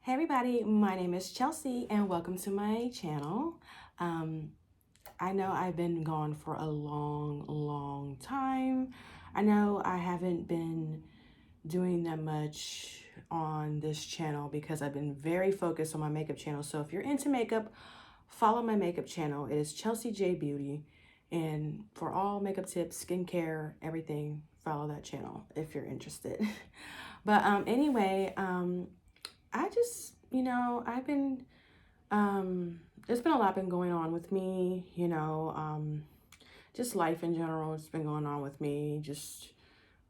Hey everybody, my name is Chelsea and welcome to my channel. I know I've been gone for a long time. I know I haven't been doing that much on this channel because I've been very focused on my makeup channel. So if you're into makeup, follow my makeup channel. It is Chelsea J Beauty. And for all makeup tips, skincare, everything, follow that channel if you're interested. But anyway, I just, I've been, there's been a lot been going on with me, just life in general. It's been going on with me, just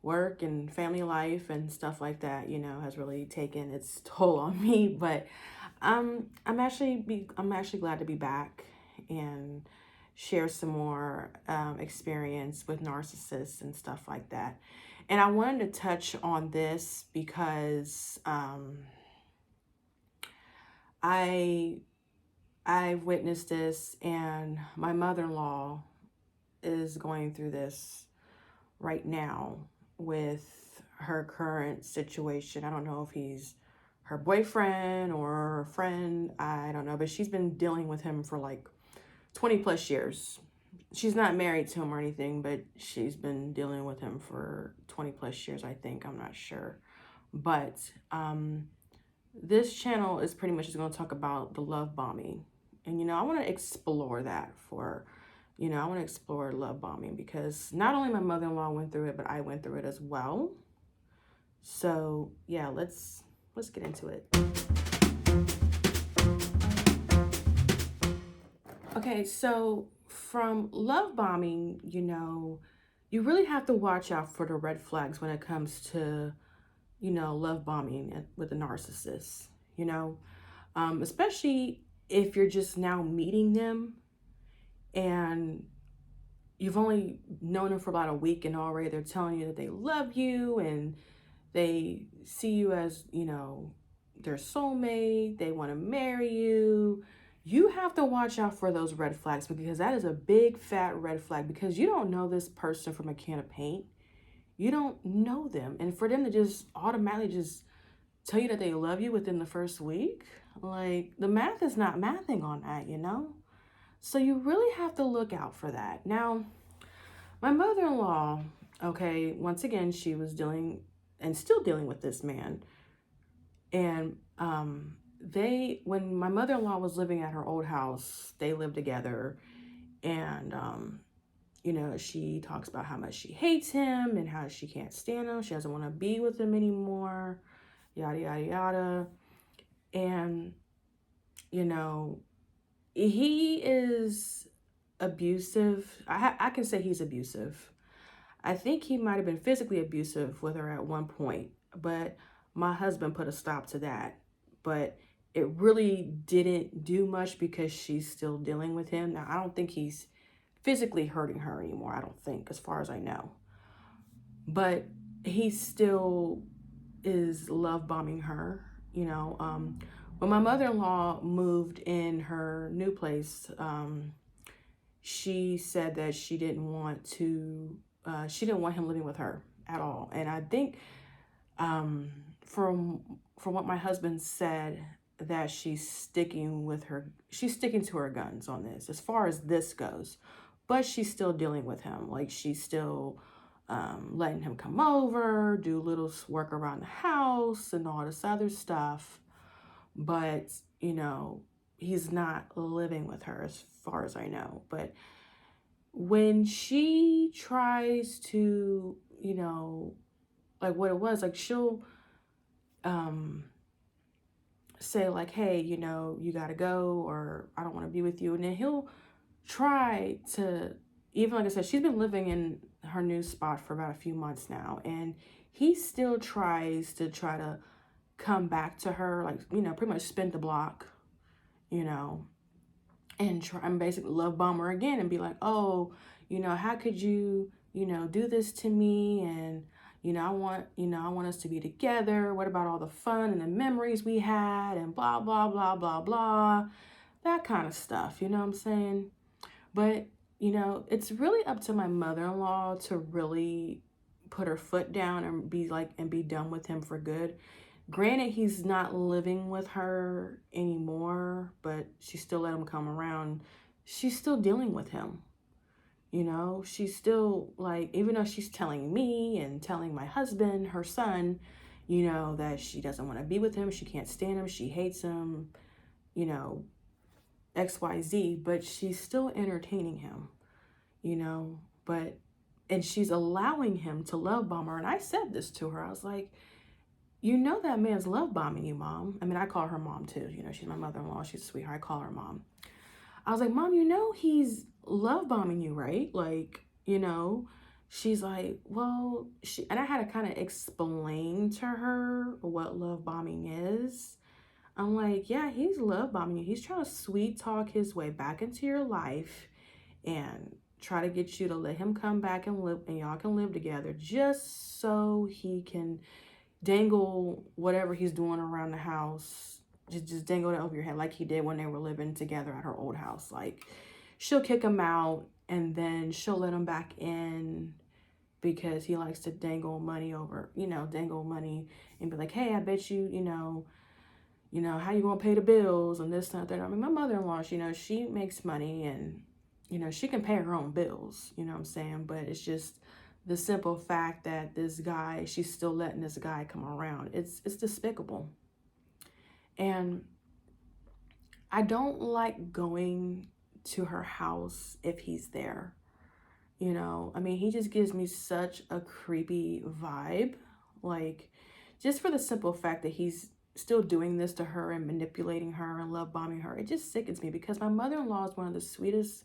work and family life and stuff like that, has really taken its toll on me. But I'm actually glad to be back and share some more experience with narcissists and stuff like that. And I wanted to touch on this because I've witnessed this, and my mother-in-law is going through this right now with her current situation. I don't know if he's her boyfriend or a friend. I don't know, but she's been dealing with him for like 20 plus years. She's not married to him or anything, but she's been dealing with him for 20 plus years, I think. I'm not sure. But this channel is pretty much just going to talk about the love bombing. And, I want to explore that I want to explore love bombing because not only my mother-in-law went through it, but I went through it as well. So yeah, let's get into it. Okay, so from love bombing, you really have to watch out for the red flags when it comes to, love bombing with a narcissist, especially if you're just now meeting them and you've only known them for about a week and already they're telling you that they love you and they see you as, their soulmate, they want to marry you. You have to watch out for those red flags because that is a big fat red flag because you don't know this person from a can of paint. You don't know them. And for them to just automatically just tell you that they love you within the first week, like the math is not mathing on that, So you really have to look out for that. Now, my mother-in-law, okay, once again, she was dealing and still dealing with this man. And when my mother-in-law was living at her old house, they lived together. And, she talks about how much she hates him and how she can't stand him. She doesn't want to be with him anymore, yada, yada, yada. And, he is abusive. I can say he's abusive. I think he might have been physically abusive with her at one point, but my husband put a stop to that. But it really didn't do much because she's still dealing with him. Now, I don't think he's physically hurting her anymore, I don't think, as far as I know. But he still is love bombing her, When my mother-in-law moved in her new place, she said that she didn't want him living with her at all. And I think from what my husband said, that she's sticking to her guns on this as far as this goes, but she's still dealing with him. Like she's still letting him come over, do little work around the house and all this other stuff. But, he's not living with her as far as I know. But when she tries to, like what it was, like she'll say like, hey, you gotta go, or I don't want to be with you. And then he'll try to, even like I said, she's been living in her new spot for about a few months now. And he still tries to come back to her, like, pretty much spin the block, and try and basically love bomb her again and be like, oh, how could you, do this to me? And, I want us to be together. What about all the fun and the memories we had and blah, blah, blah, blah, blah, that kind of stuff. You know what I'm saying? But, it's really up to my mother-in-law to really put her foot down and be done with him for good. Granted, he's not living with her anymore, but she still let him come around. She's still dealing with him. You know, she's still like, even though she's telling me and telling my husband, her son, you know, that she doesn't want to be with him, she can't stand him, she hates him, you know, XYZ, but she's still entertaining him, you know, and she's allowing him to love bomb her. And I said this to her. I was like, you know, that man's love bombing you, Mom. I mean, I call her Mom too. You know, she's my mother-in-law. She's a sweetheart. I call her Mom. I was like, Mom, you know, he's love bombing you, right? Like, you know, she's like, well, and I had to kind of explain to her what love bombing is. I'm like, yeah, he's love bombing you. He's trying to sweet talk his way back into your life and try to get you to let him come back and live, and y'all can live together, just so he can dangle whatever he's doing around the house, just dangle it over your head like he did when they were living together at her old house. Like, she'll kick him out and then she'll let him back in because he likes to dangle money over, you know, dangle money and be like, hey, I bet you, you know, how you gonna pay the bills and this and that. I mean, my mother-in-law, you know, she makes money and, you know, she can pay her own bills, you know what I'm saying? But it's just the simple fact that this guy, she's still letting this guy come around. It's despicable. And I don't like going to her house if he's there. You know, I mean, he just gives me such a creepy vibe. Like, just for the simple fact that he's still doing this to her and manipulating her and love bombing her, it just sickens me, because my mother-in-law is one of the sweetest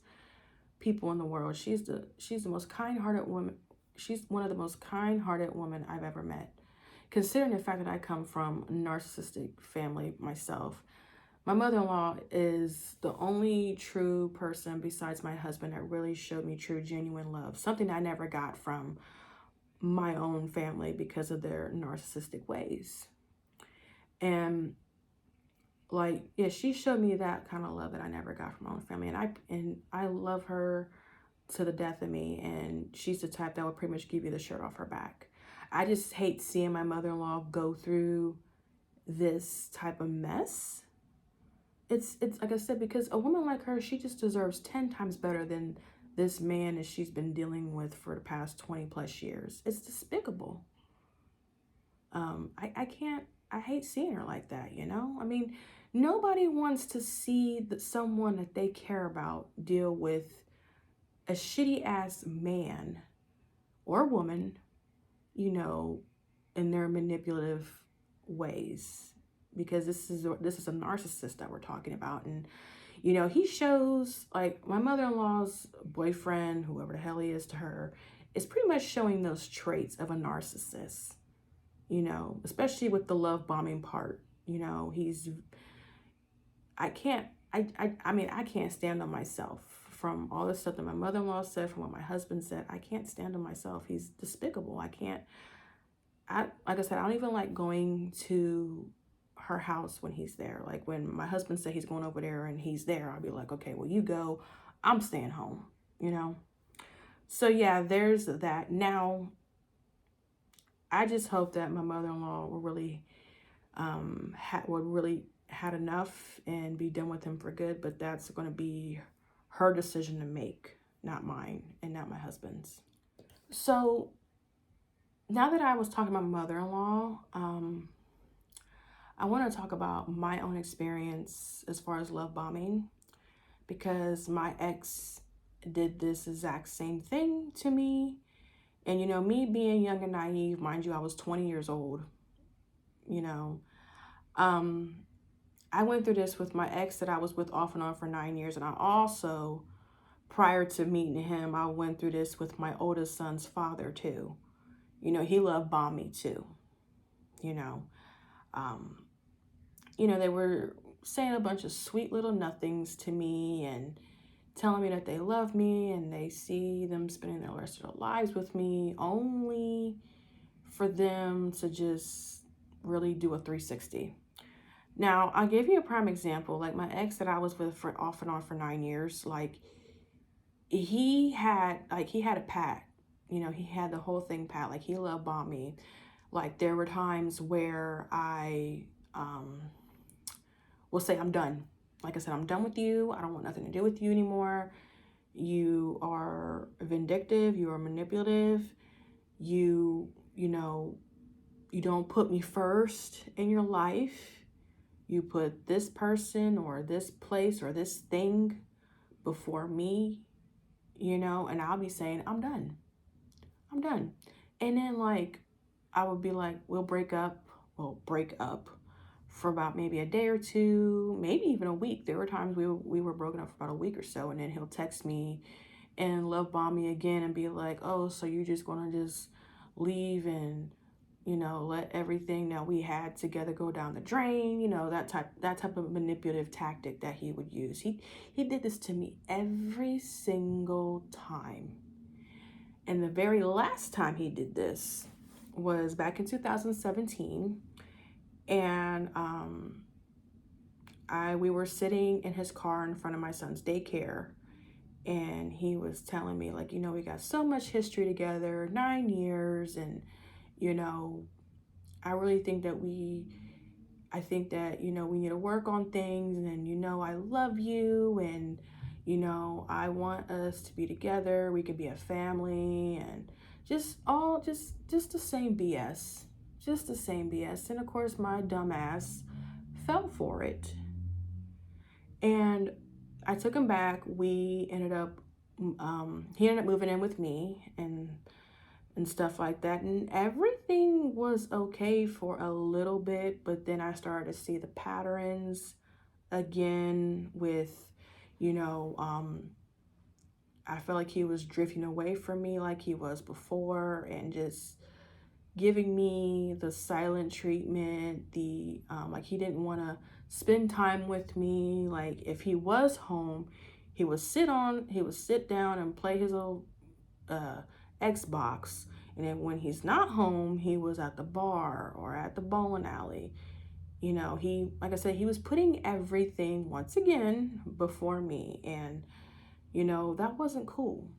people in the world. She's the most kind-hearted woman. She's one of the most kind-hearted women I've ever met. Considering the fact that I come from a narcissistic family myself, my mother-in-law is the only true person besides my husband that really showed me true, genuine love. Something I never got from my own family because of their narcissistic ways. And like, yeah, she showed me that kind of love that I never got from my own family. And I love her to the death of me. And she's the type that would pretty much give you the shirt off her back. I just hate seeing my mother-in-law go through this type of mess. It's like I said, because a woman like her, she just deserves 10 times better than this man that she's been dealing with for the past 20 plus years. It's despicable. I hate seeing her like that, you know? I mean, nobody wants to see someone that they care about deal with a shitty ass man or woman, you know, in their manipulative ways. Because this is a narcissist that we're talking about. And, you know, he shows, like, my mother-in-law's boyfriend, whoever the hell he is to her, is pretty much showing those traits of a narcissist, you know, especially with the love bombing part. You know, I mean, I can't stand on myself from all the stuff that my mother-in-law said, from what my husband said. I can't stand on myself. He's despicable. Like I said, I don't even like going to her house when he's there. Like, when my husband said he's going over there and he's there, I'll be like, okay, well, you go, I'm staying home, you know? So yeah, there's that. Now, I just hope that my mother-in-law will really, had enough and be done with him for good, but that's going to be her decision to make, not mine and not my husband's. So now that I was talking about my mother-in-law, I want to talk about my own experience as far as love bombing, because my ex did this exact same thing to me. And, you know, me being young and naive, mind you, I was 20 years old, you know. I went through this with my ex that I was with off and on for 9 years. And I also, prior to meeting him, I went through this with my oldest son's father too. You know, he love bombed me too, you know. You know, they were saying a bunch of sweet little nothings to me and telling me that they love me and they see them spending the rest of their lives with me, only for them to just really do a 360. Now, I'll give you a prime example. Like, my ex that I was with for off and on for 9 years, like, he had a pat. You know, he had the whole thing pat. Like, he love bombed me. Like, there were times where I will say, I'm done. Like I said, I'm done with you. I don't want nothing to do with you anymore. You are vindictive. You are manipulative. You know, you don't put me first in your life. You put this person or this place or this thing before me, and I'll be saying, I'm done. I'm done. And then, like, I would be like, we'll break up. We'll break up for about maybe a day or two, maybe even a week. There were times we were broken up for about a week or so, and then he'll text me and love bomb me again and be like, oh, so you're just gonna just leave and let everything that we had together go down the drain, that type of manipulative tactic that he would use. He did this to me every single time. And the very last time he did this was back in 2017. And we were sitting in his car in front of my son's daycare. And he was telling me, like, we got so much history together, 9 years. And, I really think that we need to work on things. And, I love you. And, I want us to be together. We could be a family. And just the same BS. Just the same BS. And of course, my dumb ass fell for it. And I took him back. He ended up moving in with me and stuff like that. And everything was okay for a little bit, but then I started to see the patterns again with, I felt like he was drifting away from me like he was before and just giving me the silent treatment, like he didn't want to spend time with me. Like, if he was home, he would sit down and play his little Xbox. And then when he's not home, he was at the bar or at the bowling alley. Like I said, he was putting everything once again before me. And, that wasn't cool.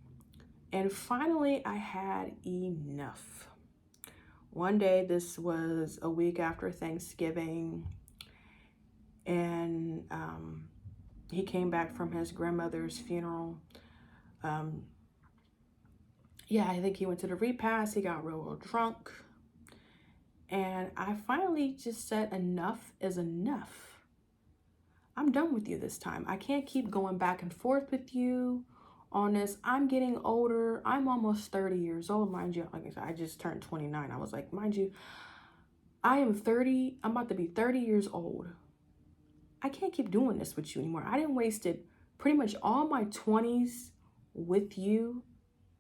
And finally, I had enough. One day, this was a week after Thanksgiving, and he came back from his grandmother's funeral. I think he went to the repast. He got real drunk. And I finally just said, enough is enough. I'm done with you this time. I can't keep going back and forth with you on this. I'm getting older. I'm almost 30 years old, mind you. Like I said, I just turned 29. I was like, mind you, I am 30. I'm about to be 30 years old. I can't keep doing this with you anymore. I didn't wasted pretty much all my 20s with you.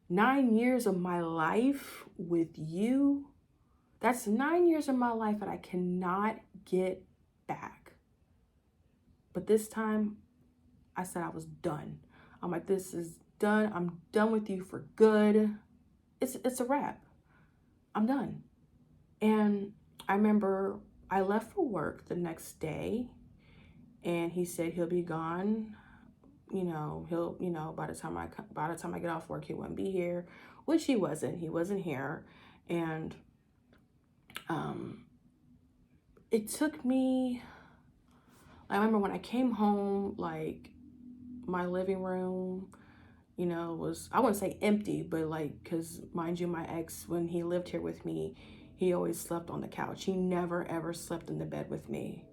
9 years of my life with you. That's 9 years of my life that I cannot get back. But this time, I said I was done. I'm like, this is done. I'm done with you for good. It's a wrap. I'm done. And I remember I left for work the next day, and he said he'll be gone. He'll by the time I get off work, he wouldn't be here, which he wasn't. He wasn't here, and it took me. I remember when I came home, like, my living room, was, I wouldn't say empty, but like, because mind you, my ex, when he lived here with me, he always slept on the couch. He never, ever slept in the bed with me.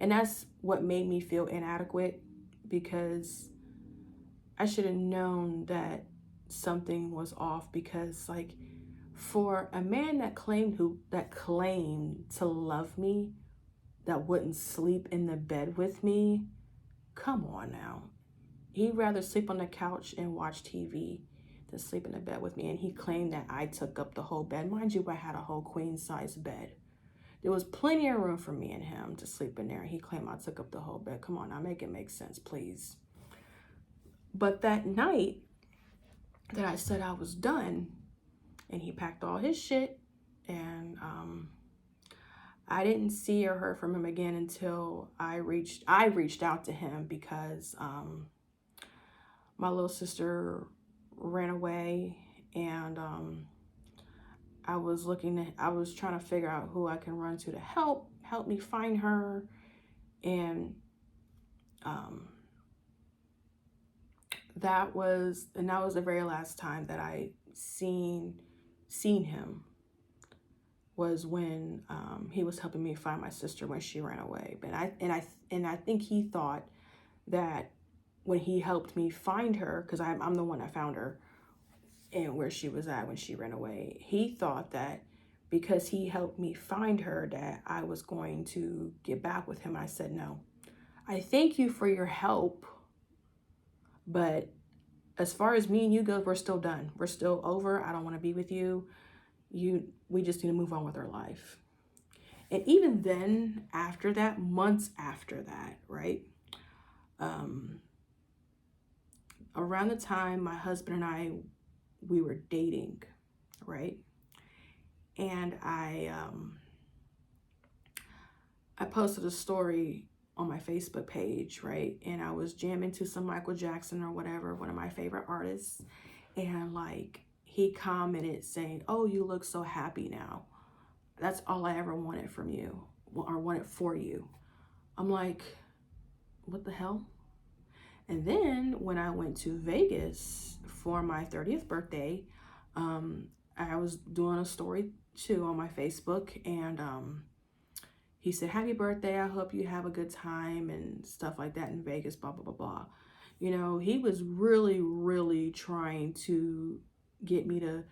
And that's what made me feel inadequate, because I should have known that something was off, because, like, for a man that claimed to love me, that wouldn't sleep in the bed with me, come on now. He'd rather sleep on the couch and watch TV than sleep in the bed with me. And he claimed that I took up the whole bed. Mind you, I had a whole queen size bed. There was plenty of room for me and him to sleep in there. He claimed I took up the whole bed. Come on, now make it make sense, please. But that night that I said I was done, and he packed all his shit, and I didn't see or heard from him again until I reached out to him, because my little sister ran away, and I was trying to figure out who I can run to help me find her. And that was the very last time that I seen him, was when he was helping me find my sister when she ran away. But I think he thought that when he helped me find her, because I'm the one that found her and where she was at when she ran away, he thought that because he helped me find her that I was going to get back with him. I said, no, I thank you for your help, but as far as me and you go, we're still done. We're still over. I don't want to be with you. We just need to move on with our life. And even then, after that, months after that, right? Around the time my husband and we were dating, right? And I posted a story on my Facebook page, right? And I was jamming to some Michael Jackson or whatever, one of my favorite artists. And like, he commented saying, oh, you look so happy now. That's all I ever wanted from you, or wanted for you. I'm like, what the hell? And then when I went to Vegas for my 30th birthday, I was doing a story too on my Facebook, and he said, happy birthday, I hope you have a good time and stuff like that in Vegas, blah, blah, blah, blah. You know, he was really, really trying to get me to,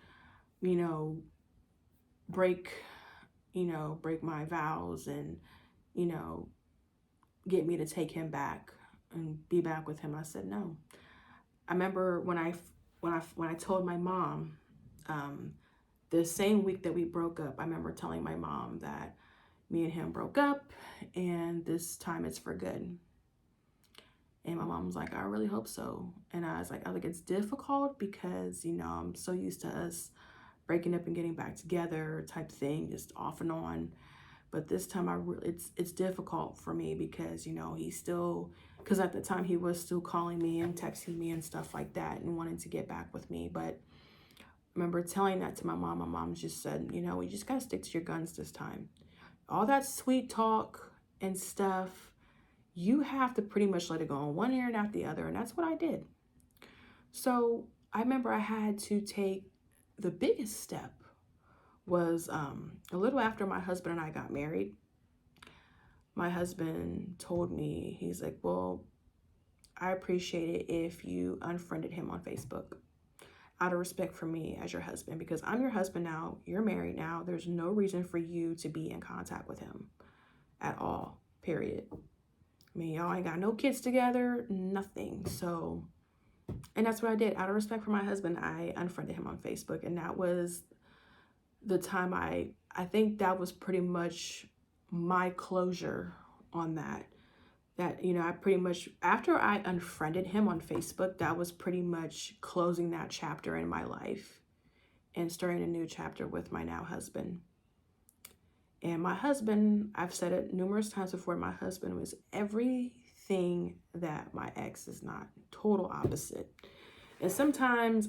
break my vows and, get me to take him back and be back with him. I said, no. I remember when I told my mom, the same week that we broke up, I remember telling my mom that me and him broke up and this time it's for good. And my mom was like, I really hope so. And I was like, it's difficult because, I'm so used to us breaking up and getting back together type thing, just off and on. But this time it's difficult for me because, he's still, because at the time he was still calling me and texting me and stuff like that and wanting to get back with me. But I remember telling that to my mom. My mom just said, we just got to stick to your guns this time. All that sweet talk and stuff, you have to pretty much let it go on one ear and out the other. And that's what I did. So I remember I had to take the biggest step was a little after my husband and I got married. My husband told me, he's like, well, I appreciate it if you unfriended him on Facebook out of respect for me as your husband, because I'm your husband now, you're married now, there's no reason for you to be in contact with him at all, period. I mean, y'all ain't got no kids together, nothing. So, and that's what I did. Out of respect for my husband, I unfriended him on Facebook. And that was the time I think that was pretty much my closure on that. That, I pretty much, after I unfriended him on Facebook, that was pretty much closing that chapter in my life and starting a new chapter with my now husband. And my husband, I've said it numerous times before, my husband was everything that my ex is not. Total opposite. And sometimes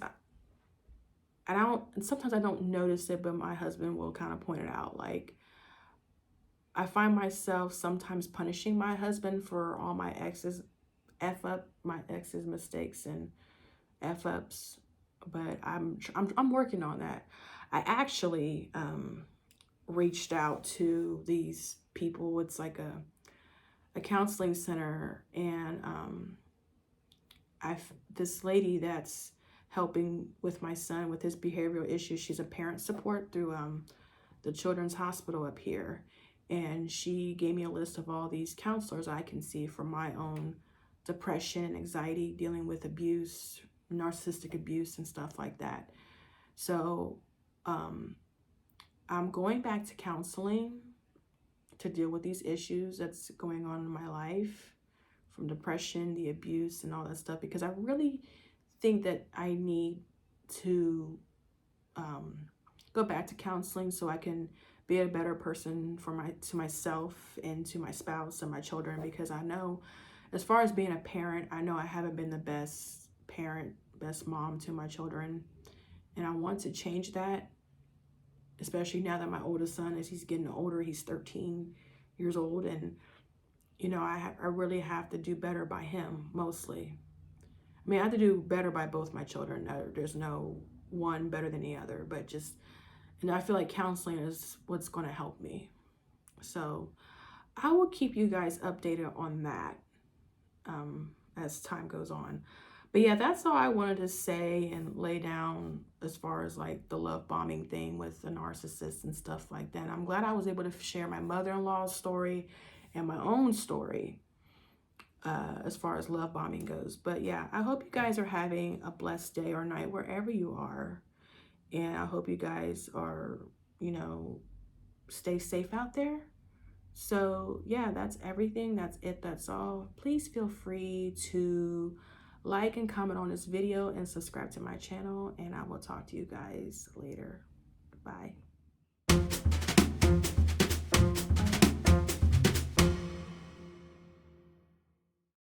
I don't notice it, but my husband will kind of point it out. Like, I find myself sometimes punishing my husband for all my ex's mistakes and F-ups, but I'm working on that. I actually reached out to these people. It's like a counseling center, and this lady that's helping with my son with his behavioral issues. She's a parent support through the Children's Hospital up here. And she gave me a list of all these counselors I can see for my own depression and anxiety, dealing with abuse, narcissistic abuse and stuff like that. So I'm going back to counseling to deal with these issues that's going on in my life, from depression, the abuse and all that stuff, because I really think that I need to go back to counseling so I can be a better person to myself and to my spouse and my children, because I know, as far as being a parent, I know I haven't been the best parent, best mom to my children, and I want to change that. especially now that my oldest son, as he's getting older, he's 13 years old, and you know, I really have to do better by him mostly. I mean, I have to do better by both my children. There's no one better than the other, but just, and I feel like counseling is what's going to help me. So I will keep you guys updated on that as time goes on. But yeah, that's all I wanted to say and lay down as far as like the love bombing thing with the narcissist and stuff like that. I'm glad I was able to share my mother-in-law's story and my own story as far as love bombing goes. But yeah, I hope you guys are having a blessed day or night wherever you are. And I hope you guys are, you know, stay safe out there. So yeah, that's everything. That's it. That's all. Please feel free to like and comment on this video and subscribe to my channel. And I will talk to you guys later. Bye.